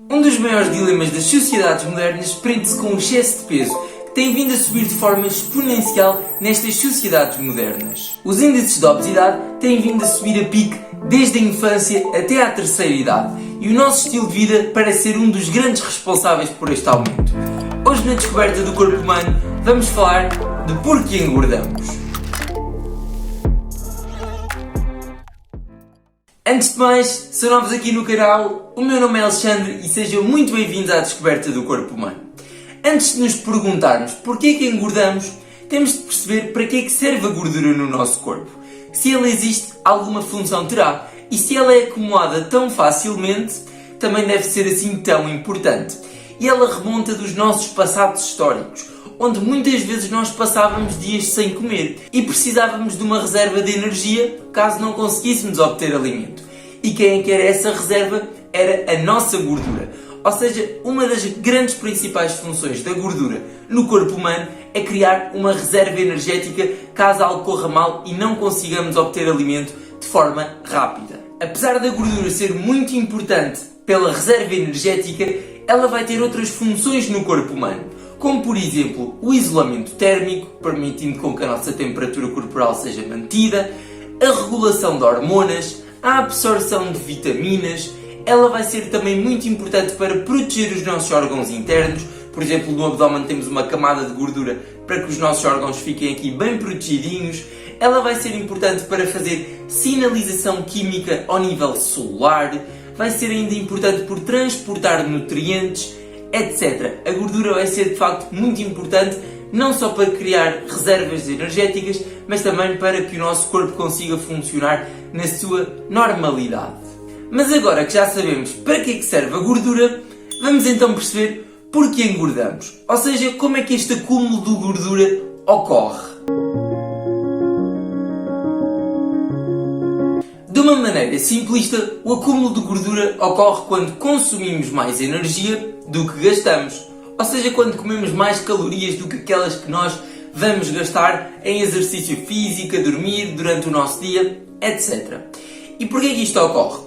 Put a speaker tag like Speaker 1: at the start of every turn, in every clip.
Speaker 1: Um dos maiores dilemas das sociedades modernas prende-se com o excesso de peso, que tem vindo a subir de forma exponencial nestas sociedades modernas. Os índices de obesidade têm vindo a subir a pique desde a infância até à terceira idade, e o nosso estilo de vida parece ser um dos grandes responsáveis por este aumento. Hoje, na descoberta do corpo humano, vamos falar de porquê engordamos. Antes de mais, se novos aqui no canal, o meu nome é Alexandre e sejam muito bem-vindos à descoberta do corpo humano. Antes de nos perguntarmos porquê que engordamos, temos de perceber para que é que serve a gordura no nosso corpo. Se ela existe, alguma função terá, e se ela é acumulada tão facilmente, também deve ser assim tão importante. E ela remonta dos nossos passados históricos, onde muitas vezes nós passávamos dias sem comer e precisávamos de uma reserva de energia caso não conseguíssemos obter alimento. E quem é que era essa reserva? Era a nossa gordura. Ou seja, uma das grandes principais funções da gordura no corpo humano é criar uma reserva energética caso algo corra mal e não consigamos obter alimento de forma rápida. Apesar da gordura ser muito importante pela reserva energética, ela vai ter outras funções no corpo humano, como por exemplo o isolamento térmico, permitindo com que a nossa temperatura corporal seja mantida, a regulação de hormonas, a absorção de vitaminas. Ela vai ser também muito importante para proteger os nossos órgãos internos. Por exemplo, no abdômen temos uma camada de gordura para que os nossos órgãos fiquem aqui bem protegidinhos. Ela vai ser importante para fazer sinalização química ao nível celular. Vai ser ainda importante por transportar nutrientes, etc. A gordura vai ser de facto muito importante, não só para criar reservas energéticas, mas também para que o nosso corpo consiga funcionar na sua normalidade. Mas agora que já sabemos para que é que serve a gordura, vamos então perceber porquê engordamos. Ou seja, como é que este acúmulo de gordura ocorre. De uma maneira simplista, o acúmulo de gordura ocorre quando consumimos mais energia do que gastamos. Ou seja, quando comemos mais calorias do que aquelas que nós vamos gastar em exercício físico, a dormir, durante o nosso dia, etc. E porquê que isto ocorre?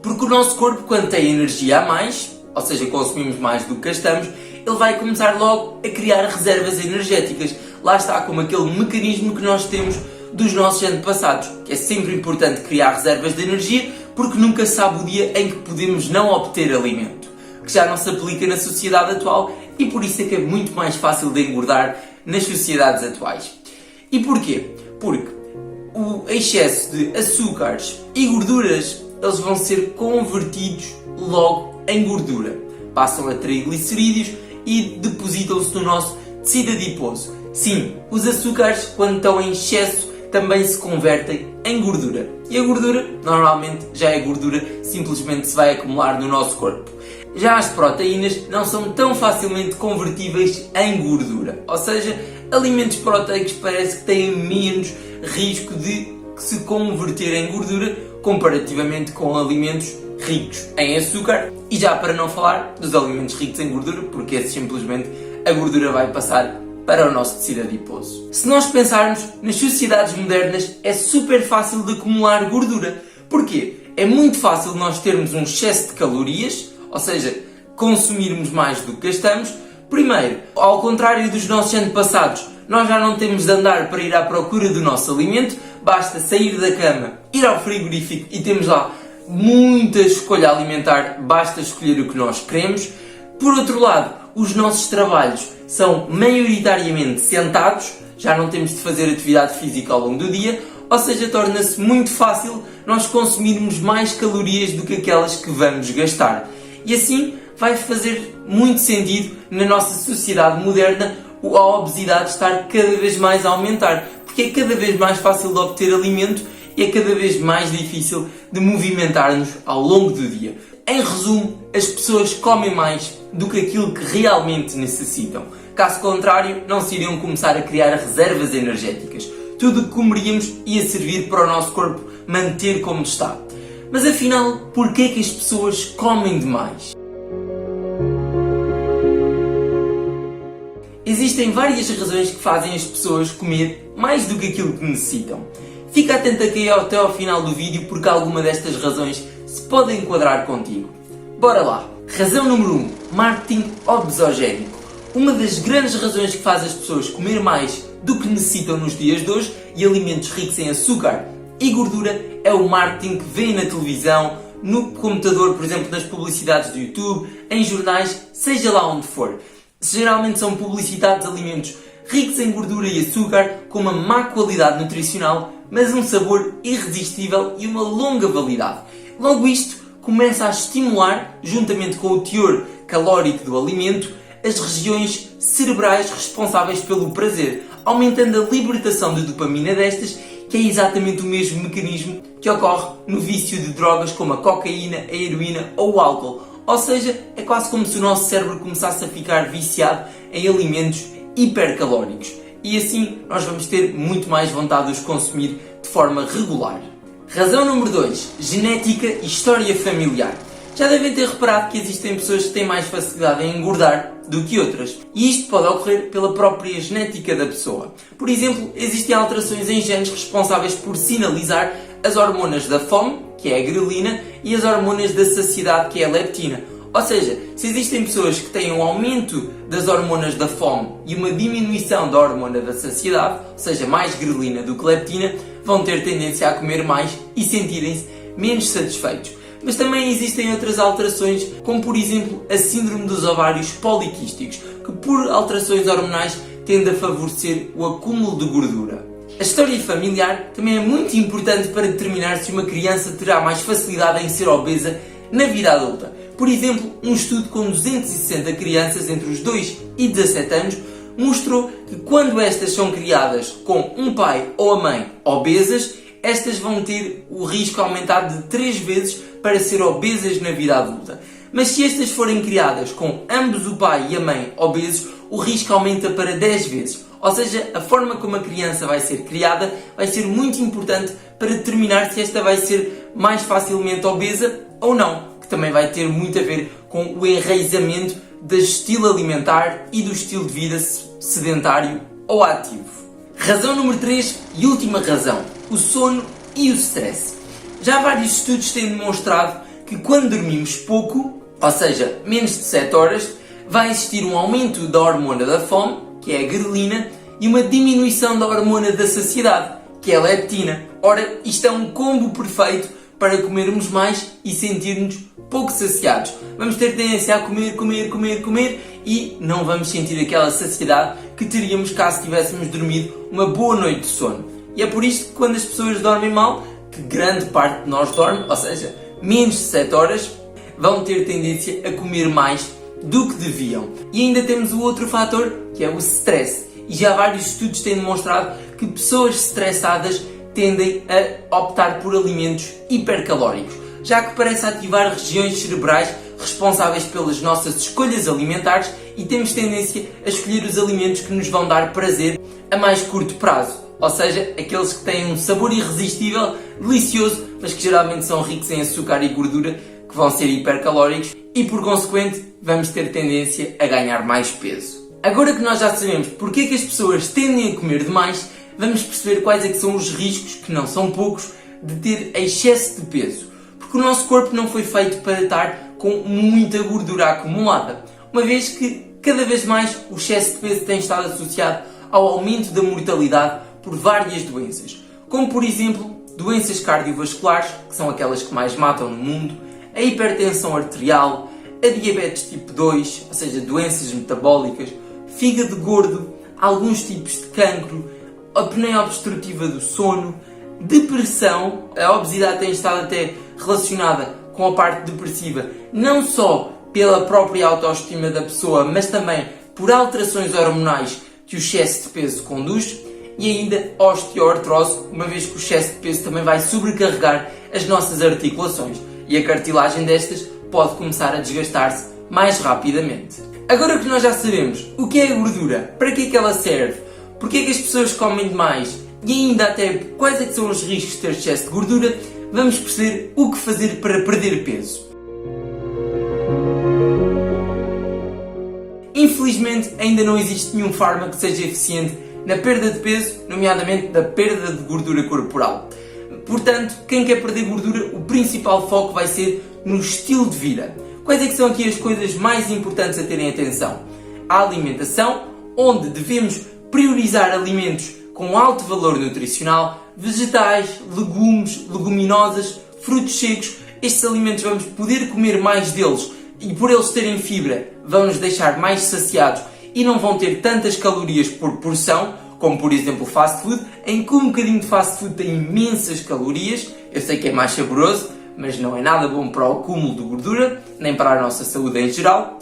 Speaker 1: Porque o nosso corpo, quando tem energia a mais, ou seja, consumimos mais do que gastamos, ele vai começar logo a criar reservas energéticas. Lá está, como aquele mecanismo que nós temos dos nossos antepassados, que é sempre importante criar reservas de energia, porque nunca se sabe o dia em que podemos não obter alimento, que já não se aplica na sociedade atual e por isso é que é muito mais fácil de engordar nas sociedades atuais. E porquê? Porque o excesso de açúcares e gorduras, eles vão ser convertidos logo em gordura. Passam a triglicerídeos e depositam-se no nosso tecido adiposo. Sim, os açúcares, quando estão em excesso, também se convertem em gordura. E a gordura, normalmente, já é gordura, simplesmente se vai acumular no nosso corpo. Já as proteínas não são tão facilmente convertíveis em gordura. Ou seja, alimentos proteicos parece que têm menos risco de se converter em gordura comparativamente com alimentos ricos em açúcar. E já para não falar dos alimentos ricos em gordura, porque simplesmente a gordura vai passar para o nosso tecido adiposo. Se nós pensarmos nas sociedades modernas, é super fácil de acumular gordura. Porquê? É muito fácil nós termos um excesso de calorias, ou seja, consumirmos mais do que gastamos. Primeiro, ao contrário dos nossos antepassados, nós já não temos de andar para ir à procura do nosso alimento, basta sair da cama, ir ao frigorífico e temos lá muita escolha alimentar, basta escolher o que nós queremos. Por outro lado, os nossos trabalhos são maioritariamente sentados, já não temos de fazer atividade física ao longo do dia, ou seja, torna-se muito fácil nós consumirmos mais calorias do que aquelas que vamos gastar. E assim vai fazer muito sentido na nossa sociedade moderna a obesidade estar cada vez mais a aumentar, porque é cada vez mais fácil de obter alimento e é cada vez mais difícil de movimentar-nos ao longo do dia. Em resumo, as pessoas comem mais do que aquilo que realmente necessitam. Caso contrário, não se iriam começar a criar reservas energéticas. Tudo o que comeríamos ia servir para o nosso corpo manter como está. Mas afinal, porquê é que as pessoas comem demais? Existem várias razões que fazem as pessoas comer mais do que aquilo que necessitam. Fica atento aqui até ao final do vídeo porque alguma destas razões se pode enquadrar contigo. Bora lá! Razão número 1. Marketing obesogénico. Uma das grandes razões que faz as pessoas comer mais do que necessitam nos dias de hoje e alimentos ricos em açúcar e gordura é o marketing que vê na televisão, no computador, por exemplo, nas publicidades do YouTube, em jornais, seja lá onde for. Geralmente são publicidades de alimentos ricos em gordura e açúcar, com uma má qualidade nutricional, mas um sabor irresistível e uma longa validade. Logo isto começa a estimular, juntamente com o teor calórico do alimento, as regiões cerebrais responsáveis pelo prazer, aumentando a libertação de dopamina destas, que é exatamente o mesmo mecanismo que ocorre no vício de drogas como a cocaína, a heroína ou o álcool. Ou seja, é quase como se o nosso cérebro começasse a ficar viciado em alimentos hipercalóricos. E assim nós vamos ter muito mais vontade de os consumir de forma regular. Razão número 2. Genética e história familiar. Já devem ter reparado que existem pessoas que têm mais facilidade em engordar do que outras. E isto pode ocorrer pela própria genética da pessoa. Por exemplo, existem alterações em genes responsáveis por sinalizar as hormonas da fome, que é a grelina, e as hormonas da saciedade, que é a leptina. Ou seja, se existem pessoas que têm um aumento das hormonas da fome e uma diminuição da hormona da saciedade, ou seja, mais grelina do que leptina, vão ter tendência a comer mais e sentirem-se menos satisfeitos. Mas também existem outras alterações, como por exemplo a síndrome dos ovários poliquísticos, que por alterações hormonais tende a favorecer o acúmulo de gordura. A história familiar também é muito importante para determinar se uma criança terá mais facilidade em ser obesa na vida adulta. Por exemplo, um estudo com 260 crianças entre os 2 e 17 anos mostrou que quando estas são criadas com um pai ou a mãe obesas, estas vão ter o risco aumentado de 3 vezes para ser obesas na vida adulta. Mas se estas forem criadas com ambos o pai e a mãe obesos, o risco aumenta para 10 vezes. Ou seja, a forma como a criança vai ser criada vai ser muito importante para determinar se esta vai ser mais facilmente obesa ou não, que também vai ter muito a ver com o enraizamento do estilo alimentar e do estilo de vida sedentário ou ativo. Razão número 3 e última razão, o sono e o stress. Já vários estudos têm demonstrado que quando dormimos pouco, ou seja, menos de 7 horas, vai existir um aumento da hormona da fome, que é a grelina, e uma diminuição da hormona da saciedade, que é a leptina. Ora, isto é um combo perfeito para comermos mais e sentir-nos pouco saciados. Vamos ter tendência a comer e não vamos sentir aquela saciedade que teríamos caso tivéssemos dormido uma boa noite de sono. E é por isto que quando as pessoas dormem mal, que grande parte de nós dorme, ou seja, menos de 7 horas, vão ter tendência a comer mais do que deviam. E ainda temos o outro fator, que é o stress. E já vários estudos têm demonstrado que pessoas estressadas tendem a optar por alimentos hipercalóricos, já que parece ativar regiões cerebrais responsáveis pelas nossas escolhas alimentares e temos tendência a escolher os alimentos que nos vão dar prazer a mais curto prazo. Ou seja, aqueles que têm um sabor irresistível, delicioso, mas que geralmente são ricos em açúcar e gordura, que vão ser hipercalóricos e, por consequente, vamos ter tendência a ganhar mais peso. Agora que nós já sabemos porque é que as pessoas tendem a comer demais, vamos perceber quais é que são os riscos, que não são poucos, de ter excesso de peso. Porque o nosso corpo não foi feito para estar com muita gordura acumulada, uma vez que cada vez mais o excesso de peso tem estado associado ao aumento da mortalidade por várias doenças, como por exemplo doenças cardiovasculares, que são aquelas que mais matam no mundo, a hipertensão arterial, a diabetes tipo 2, ou seja, doenças metabólicas, fígado gordo, alguns tipos de cancro, a apneia obstrutiva do sono, depressão. A obesidade tem estado até relacionada com a parte depressiva, não só pela própria autoestima da pessoa, mas também por alterações hormonais que o excesso de peso conduz, e ainda osteoartrose, uma vez que o excesso de peso também vai sobrecarregar as nossas articulações e a cartilagem destas pode começar a desgastar-se mais rapidamente. Agora que nós já sabemos o que é a gordura, para que é que ela serve, porque é que as pessoas comem demais e ainda até quais é que são os riscos de ter excesso de gordura, vamos perceber o que fazer para perder peso. Infelizmente ainda não existe nenhum fármaco que seja eficiente na perda de peso, nomeadamente da perda de gordura corporal. Portanto, quem quer perder gordura, o principal foco vai ser no estilo de vida. Quais é que são aqui as coisas mais importantes a terem atenção? A alimentação, onde devemos priorizar alimentos com alto valor nutricional, vegetais, legumes, leguminosas, frutos secos. Estes alimentos vamos poder comer mais deles e por eles terem fibra vão nos deixar mais saciados e não vão ter tantas calorias por porção, como por exemplo o fast food, em que um bocadinho de fast food tem imensas calorias. Eu sei que é mais saboroso, mas não é nada bom para o acúmulo de gordura, nem para a nossa saúde em geral.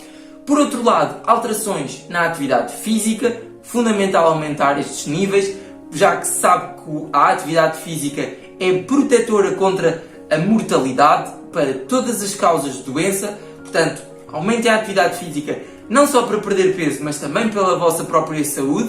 Speaker 1: Por outro lado, alterações na atividade física, fundamental aumentar estes níveis, já que se sabe que a atividade física é protetora contra a mortalidade para todas as causas de doença. Portanto, aumentem a atividade física não só para perder peso, mas também pela vossa própria saúde.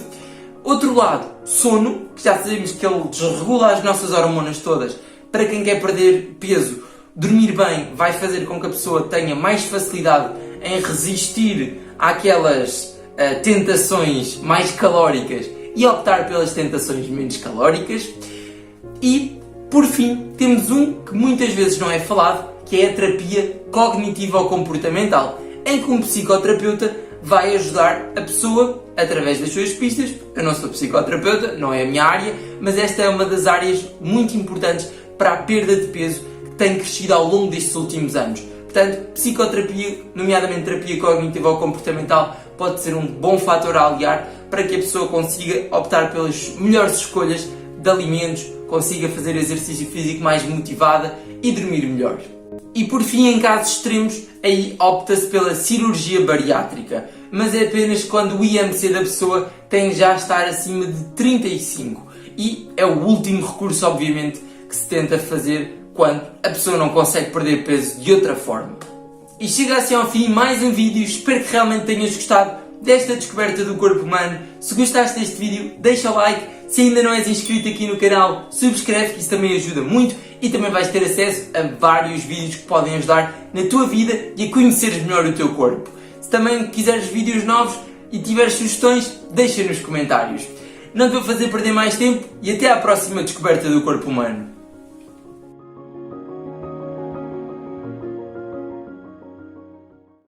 Speaker 1: Outro lado, sono, que já sabemos que ele desregula as nossas hormonas todas. Para quem quer perder peso, dormir bem vai fazer com que a pessoa tenha mais facilidade em resistir àquelas tentações mais calóricas e optar pelas tentações menos calóricas. E, por fim, temos um que muitas vezes não é falado, que é a terapia cognitivo-comportamental, em que um psicoterapeuta vai ajudar a pessoa através das suas pistas. Eu não sou psicoterapeuta, não é a minha área, mas esta é uma das áreas muito importantes para a perda de peso que tem crescido ao longo destes últimos anos. Portanto, psicoterapia, nomeadamente terapia cognitivo-comportamental, pode ser um bom fator a aliar para que a pessoa consiga optar pelas melhores escolhas de alimentos, consiga fazer exercício físico mais motivada e dormir melhor. E por fim, em casos extremos, aí opta-se pela cirurgia bariátrica, mas é apenas quando o IMC da pessoa tem já estar acima de 35 e é o último recurso, obviamente, que se tenta fazer quando a pessoa não consegue perder peso de outra forma. E chega assim ao fim mais um vídeo, espero que realmente tenhas gostado desta descoberta do corpo humano. Se gostaste deste vídeo, deixa o like, se ainda não és inscrito aqui no canal, subscreve, que isso também ajuda muito e também vais ter acesso a vários vídeos que podem ajudar na tua vida e a conheceres melhor o teu corpo. Se também quiseres vídeos novos e tiveres sugestões, deixa nos comentários. Não te vou fazer perder mais tempo e até à próxima descoberta do corpo humano.